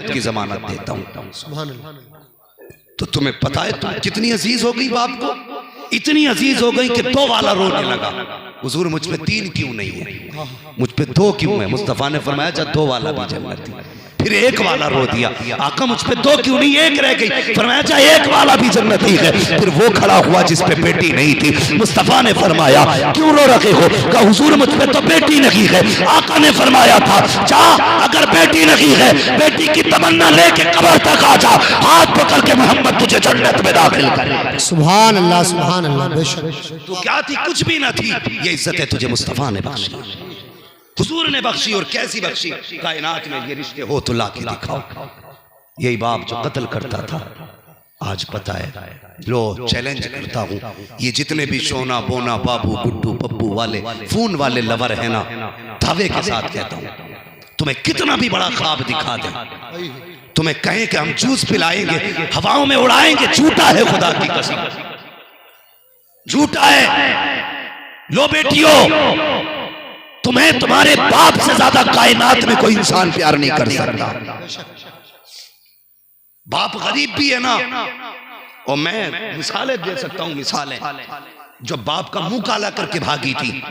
की जमानत देता हूं। तो तुम्हें पता है तुम कितनी अजीज हो गई बाप को, इतनी अजीज हो गई कि 2 वाला रोने लगा। हुजूर मुझ पे 3 क्यों नहीं है, मुझ पे 2 क्यों है? मुस्तफा ने फरमाया जा 2 वाला भी जन्नती। फिर 1 वाला रो दिया, आका मुझ पे 2 क्यों नहीं, 1 रह गई। फरमाया जा 1 वाला भी जन्नती है। फिर वो खड़ा हुआ जिस पे बेटी नहीं थी। मुस्तफा ने फरमाया क्यों रो रखे हो? कहा हुजूर मुझ पे तो बेटी नहीं है। आका ने फरमाया था जा अगर बेटी नहीं है, बेटी की तमन्ना लेके कब्र तक आ जा, हाथ पकड़ के मोहम्मद तुझे जन्नत में दाखिल करे। सुभान अल्लाह, सुभान अल्लाह। बेशक तू क्या थी? कुछ भी ना थी। ये इज्जत तुझे मुस्तफा ने बख्शी, हुजूर ने बख्शी। और कैसी बख्शी? कायनात में ये रिश्ते हो तो ला के दिखाओ। यही बाप जो कत्ल करता था आज पता है। लो चैलेंज करता हूं, ये जितने भी सोना बोना बाबू गुड्डू पप्पू वाले फोन वाले लवर है ना, दावे के साथ कहता हूं, तुम्हें कितना भी बड़ा ख्वाब दिखा दे, तुम्हें कहें कि हम जूस पिलाएंगे, हवाओं में उड़ाएंगे, झूठा है खुदा की कसम, झूठा है। लो बेटियों, तुम्हें तुम्हारे बाप से ज्यादा कायनात में कोई इंसान प्यार नहीं कर सकता। बाप गरीब भी है ना, और मैं मिसालें दे सकता हूं, मिसालें। जब बाप का मुंह काला करके भागी थी,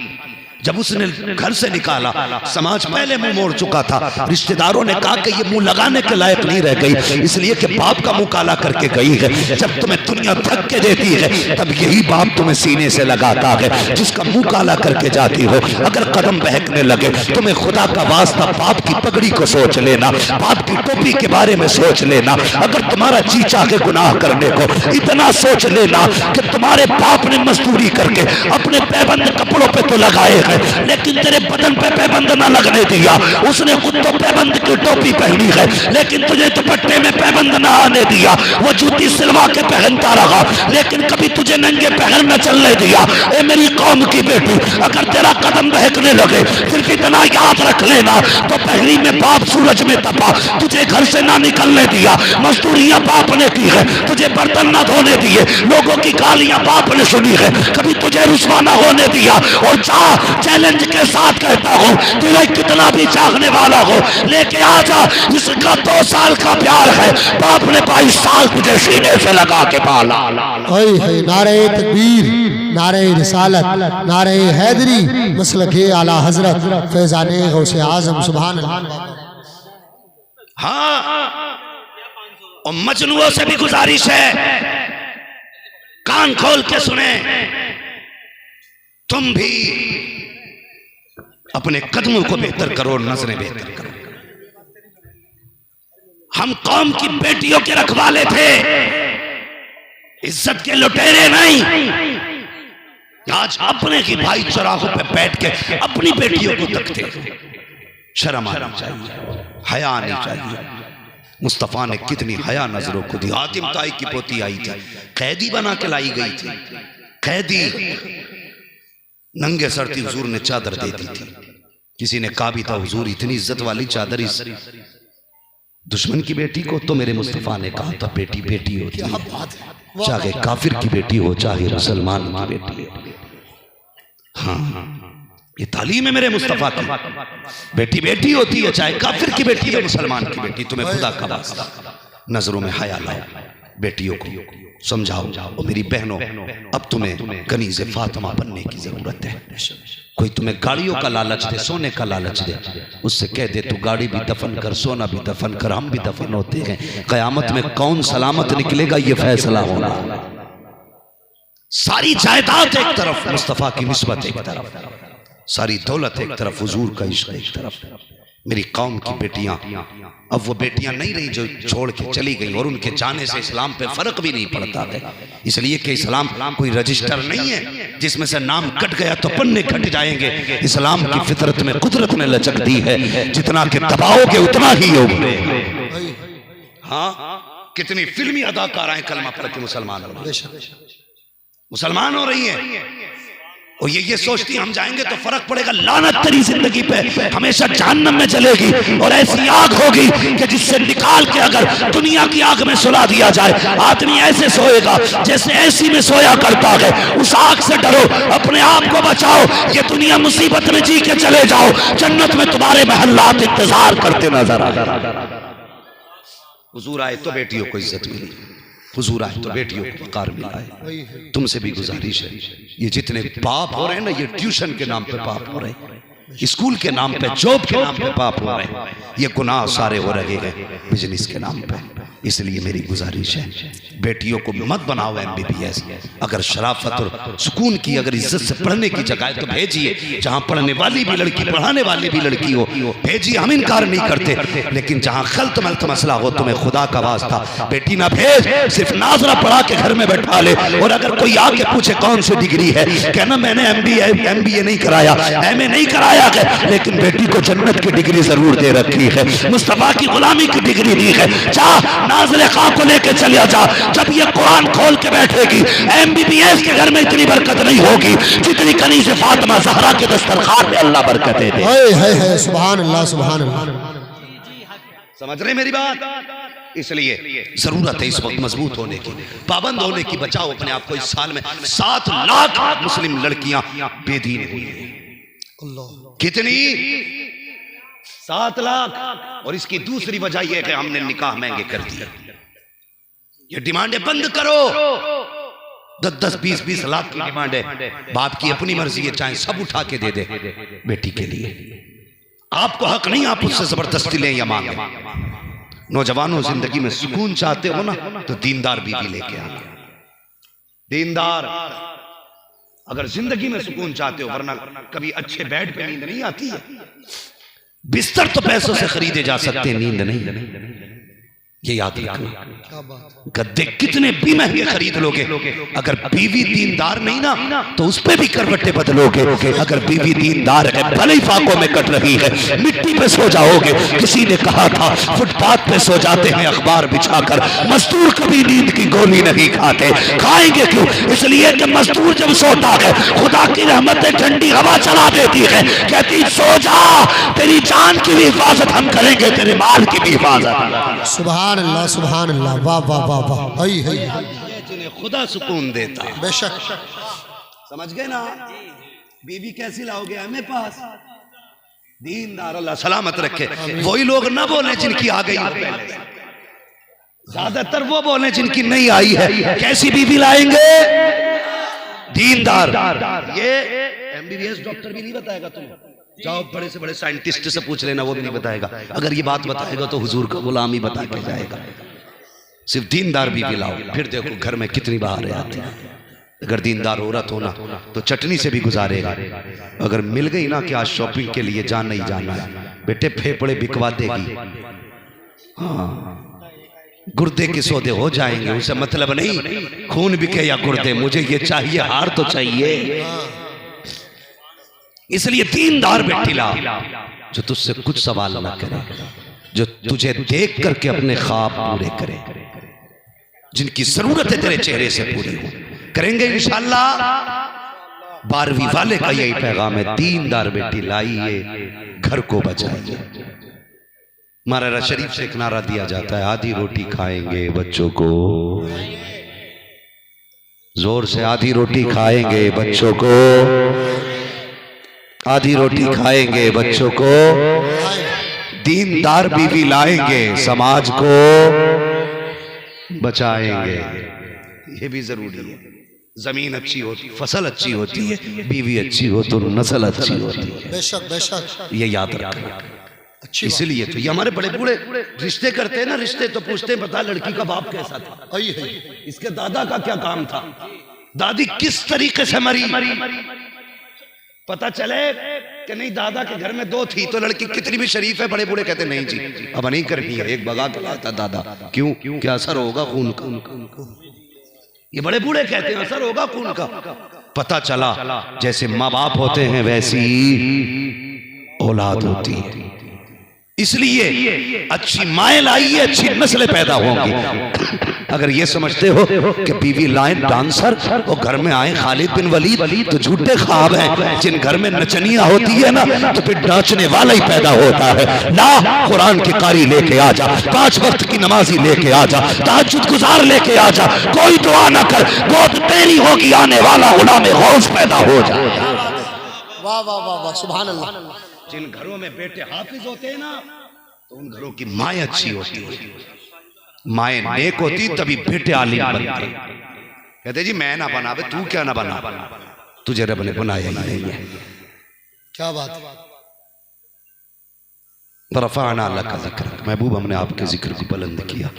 जब उसने घर से निकाला, समाज पहले मुंह मोड़ चुका था। रिश्तेदारों ने कहा कि ये मुंह लगाने के लायक नहीं रह गई, इसलिए कि बाप का मुंह काला करके गई है। जब तुम्हें दुनिया थक के देती है, तब यही बाप तुम्हें सीने से लगाता है। जिसका मुंह काला करके जाती हो, अगर कदम बहकने लगे, तुम्हें खुदा का वास्ता बाप की पगड़ी को सोच लेना, बाप की टोपी के बारे में सोच लेना। अगर तुम्हारा जी चाहे गुनाह करने को, इतना सोच लेना कि तुम्हारे बाप ने मजदूरी करके अपने पैबंद कपड़ों पे तो लगाए, लेकिन तेरे बदन पे पैबंद ना लगने दिया। उसने खुद तो पैबंद की टोपी पहनी है, लेकिन तुझे दुपट्टे में पैबंद ना आने दिया। वो जूती सिलवा के पहनता रहा, लेकिन कभी तुझे नंगे पैर न चलने दिया। ए मेरी कौम की बेटी, अगर तेरा कदम बहकने लगे, सिर्फ इतना याद रख लेना, तो पहली में बाप सूरज में तपा, तुझे घर से ना निकलने दिया। मजदूरियां बाप ने की है, तुझे बर्तन ना धोने दिए। लोगों की गालियां बाप ने सुनी है, कभी तुझे रुसवा ना होने दिया। और जा, चैलेंज के साथ कहता हूं, तुझे कितना भी चाहने वाला हो, लेके आ जा। जिसका 2 साल का प्यार है, बाप ने 22 साल तुझे सीने से लगा के पाला। नारे तकबीर, नारे रिसालत, नारे हैदरी, मसलके आला हजरत फैजाने गौसे आजम। सुभान अल्लाह। हाँ, और मजनुओं से भी गुजारिश है, कान खोल के सुने, तुम भी अपने कदमों को बेहतर करो, नजरें बेहतर करो। हम कौम की बेटियों के रखवाले थे, इज्जत के लुटेरे नहीं। आज अपने की भाई चौराहों पे बैठ के अपनी बेटियों को तकते। शर्म आनी चाहिए, हया आनी चाहिए। मुस्तफा ने कितनी हया नजरों को दी। हातिम ताई की पोती आई थी, कैदी बना के लाई गई थी, कैदी, नंगे सर थी, हुजूर ने चादर दे दी थी। किसी ने कहा भी था हुजूर इतनी इज्जत वाली चादर इस दुश्मन की बेटी को, तो मेरे मुस्तफा ने कहा था बेटी बेटी होती है, चाहे काफिर की बेटी हो चाहे मुसलमान की बेटी हो। हाँ, ये तालीम है मेरे मुस्तफा की, बेटी बेटी होती है, चाहे काफिर की बेटी है मुसलमान की बेटी। तुम्हें खुदा का वास्ता नजरों में हया लाओ, बेटियों को समझाओ। और मेरी बहनों, अब तुम्हें कनीज़े फातिमा बनने की जरूरत है। कोई तुम्हें गाड़ियों का लालच दे, सोने का लालच दे, उससे कह दे तू गाड़ी भी दफन कर, सोना भी दफन कर, हम भी दफन होते हैं, कयामत में कौन सलामत निकलेगा ये फैसला होना। सारी जायदाद एक तरफ, मुस्तफा की निस्बत एक तरफ, सारी दौलत एक तरफ, हुजूर का इश्क एक तरफ। मेरी कौम की बेटियां, अब वो बेटियां नहीं रही जो छोड़ के चली गई, और उनके जाने से इस्लाम पे फर्क भी नहीं पड़ता है, इसलिए कि इस्लाम कोई रजिस्टर नहीं है जिसमें से नाम कट गया तो पन्ने कट जाएंगे। इस्लाम की फितरत में कुदरत ने लचक दी है, जितना कि दबाओगे उतना ही होगे। हाँ, कितनी फिल्मी अदाकाराएं कलमा पढ़ के मुसलमान हो रही हैं, और ये सोचती हम जाएंगे तो फर्क पड़ेगा। लानत तेरी जिंदगी पे, हमेशा जहन्नम में जलेगी। और ऐसी आग होगी कि जिससे निकाल के अगर दुनिया की आग में सुला दिया जाए, आदमी ऐसे सोएगा जैसे ऐसी में सोया करता है। उस आग से डरो, अपने आप को बचाओ। ये दुनिया मुसीबत में जी के चले जाओ, जन्नत में तुम्हारे महल्लात इंतजार करते नजर आ। हुजूर आए तो बेटियों को इज्जत मिली, हुजूर आए तो बेटियों को वकार मिला है। तुमसे भी गुजारिश है, ये जितने पाप हो रहे हैं ना, ये ट्यूशन के नाम पे पाप हो रहे हैं, स्कूल के नाम पे, जॉब के नाम पे पाप हो रहे हैं, ये गुनाह सारे हो रहे हैं बिजनेस के नाम पे। इसलिए मेरी गुजारिश है, बेटियों को मत बनाओ MBBS। अगर शराफत और सुकून की, अगर इज्जत से पढ़ने की जगह है तो भेजिए, जहां पढ़ने वाली भी लड़की, पढ़ाने वाली भी लड़की हो, भेजिए, हम इनकार नहीं करते। लेकिन जहां खल्त मल्त मसला हो, तुम्हें खुदा का वास्ता बेटी ना भेज, सिर्फ नाजरा पढ़ा के घर में बैठा ले। और अगर कोई आके पूछे कौन सी डिग्री है, कहना मैंने MBA नहीं कराया, MA नहीं कराया है, लेकिन बेटी को जन्नत की डिग्री जरूर दे रखी है, मुस्तफा की गुलामी की डिग्री दी है। जा नाज़िल खां को लेके चलिया जा, जब ये कुरान खोल के बैठेगी, MBBS के घर में इतनी बरकत नहीं होगी जितनी कनी से फातिमा ज़हरा के दस्तरखान में अल्लाह बरकतें दे। है सुभान अल्लाह, सुभान अल्लाह। समझ रहे मेरी बात? इसलिए जरूरत है इस वक्त मजबूत होने की, पाबंद होने की। बचाओ अपने आप को। इस साल में 7 लाख मुस्लिम लड़कियां बेदीन हुई हैं। कितनी? 7 लाख। और इसकी दूसरी वजह यह है कि हमने निकाह महंगे कर दिए। ये डिमांडें बंद करो। 10-10, 20-20 लाख की डिमांड है। बाप की अपनी मर्जी है, चाहे सब उठा के दे दे बेटी के लिए। आपको हक नहीं आप उससे जबरदस्ती लें या मांगे। नौजवानों, जिंदगी में सुकून चाहते हो ना, तो दीनदार बीवी लेके आए। दीनदार, अगर जिंदगी में सुकून चाहते हो, वरना कभी अच्छे बेड पे नींद नहीं आती है। बिस्तर तो पैसों से खरीदे जा सकते, नींद नहीं। ये याद रखना। गद्दे कितने भी महंगे खरीद लोगे, अगर बीवी दीनदार नहीं ना, तो उस पे भी करवटें बदलोगे। अगर बीवी दीनदार है, भले ही फाकों में कट रही है, मिट्टी पे सो जाओगे। किसी ने कहा था फुटपाथ पे सो जाते हैं अखबार बिछाकर, मजदूर कभी नींद की गोली नहीं खाते। खाएंगे क्यों? इसलिए कि मजदूर जब सोता है, खुदा की रहमतें ठंडी हवा चला देती है, कहती सो जा, तेरी जान की भी हिफाजत हम करेंगे, तेरे माल की भी हिफाजत। सुभान अल्लाह, सुभान अल्लाह, वाह वाह वाह वाह। जिन्हें खुदा सुकून देता है। बेशक। समझ गए ना? बीवी कैसी लाओगे हमें पास? दीनदार, अल्लाह सलामत रखे। वही लोग ना बोले जिनकी आ गई है पहले, ज्यादातर वो बोले जिनकी नहीं आई है। कैसी बीवी लाएंगे? दीनदार। ये MBBS डॉक्टर भी नहीं बताएगा तुम्हें। जाओ बड़े से बड़े साइंटिस्ट से पूछ लेना, वो भी नहीं बताएगा। अगर ये बात बताएगा तो हुजूर का गुलाम ही बता के जाएगा। सिर्फ दीनदार बीवी लाओ, फिर देखो घर में कितनी बहारें आती हैं। अगर दीनदार औरत होना तो चटनी से भी गुजारेगा। अगर मिल गई ना कि आज शॉपिंग के लिए जाना ही जाना है, बेटे फेफड़े बिकवा देगी। हाँ, गुर्दे के सौदे हो जाएंगे, उसे मतलब नहीं खून बिके या गुर्दे, मुझे ये चाहिए, हार तो चाहिए। इसलिए दीनदार बेटी ला, जो तुझसे कुछ सवाल ना करे, जो तुझे देख करके अपने ख्वाब पूरे करे, जिनकी जरूरत है तेरे चेहरे से पूरी हो। करेंगे इंशाअल्लाह। 12वीं वाले का यही पैगाम है, दीनदार बेटी लाइए, घर को बचाइए। मारा शरीफ से एक नारा दिया जाता है, आधी रोटी खाएंगे बच्चों को, जोर से आधी रोटी खाएंगे बच्चों को, आधी रोटी खाएंगे बच्चों को, दीनदार बीवी लाएंगे, समाज को बचाएंगे। ये भी जरूरी है। जमीन अच्छी होती, फसल अच्छी होती है, बीवी अच्छी हो तो नस्ल अच्छी होती है। बेशक बेशक, ये याद रखना। इसलिए तो ये हमारे बड़े बूढ़े रिश्ते करते हैं ना, रिश्ते तो पूछते हैं बता लड़की का बाप कैसा था, इसके दादा का क्या काम था, दादी किस तरीके से मरी। पता चले कि नहीं दादा के घर में 2 थी, तो लड़की कितनी भी शरीफ है, बड़े बूढ़े कहते नहीं जी अब नहीं करनी है, एक भगा के लाता दादा। क्यों? क्या असर होगा खून का? ये बड़े बूढ़े कहते हैं असर होगा खून का। पता चला जैसे माँ बाप होते हैं वैसी औलाद होती है। इसलिए अच्छी माएँ लाइए, अच्छी नस्लें पैदा होंगी। अगर ये समझते हो कि बीवी लाएं डांसर और घर में आए खालिद बिन वलीद, तो झूठे ख्वाब हैं। जिन घर में नचनिया होती है ना, तो फिर नाचने वाला ही पैदा होता है। ला कुरान की कारी लेके आ जा, 5 वक्त की नमाजी लेके आ जा, तहज्जुद गुजार लेके आ जा, कोई दुआ ना कर, गोद तेरी होगी, आने वाला गुलाम गौस पैदा हो जा। वाह वाह वाह वाह, सुभान अल्लाह। जिन घरों में बेटे हाफिज होते हैं ना, तो उन घरों की माँ अच्छी होती है। माए नेक होती तभी बेटे आलिम बनते। कहते जी मैं ना बना, बे तू क्या ना बना, तुझे रब ने बनाया ही नहीं है। क्या बात है। रफ़अना लका ज़िक्रक, महबूब हमने आपके जिक्र को बुलंद किया।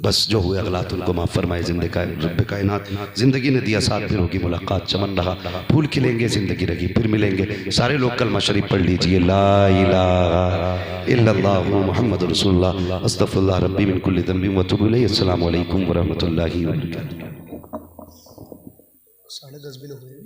बस जो हुए अगलात उनको माफ़ फरमाए। रब्बे कायनात ज़िंदगी ने दिया साथ, फिर होगी मुलाकात, चमन रहा फूल खिलेंगे, ज़िंदगी रही फिर मिलेंगे। सारे लोग कलमा शरीफ पढ़ लीजिए, ला इलाहा इल्लल्लाहु मुहम्मदुर रसूलुल्लाह अस्तगफिरुल्लाह रब्बी मिन कुल्लि ज़ंबिन व अतूबु इलैहि। अस्सलामु अलैकुम व रहमतुल्लाहि व बरकातुहू। 10:30 भी हो गए।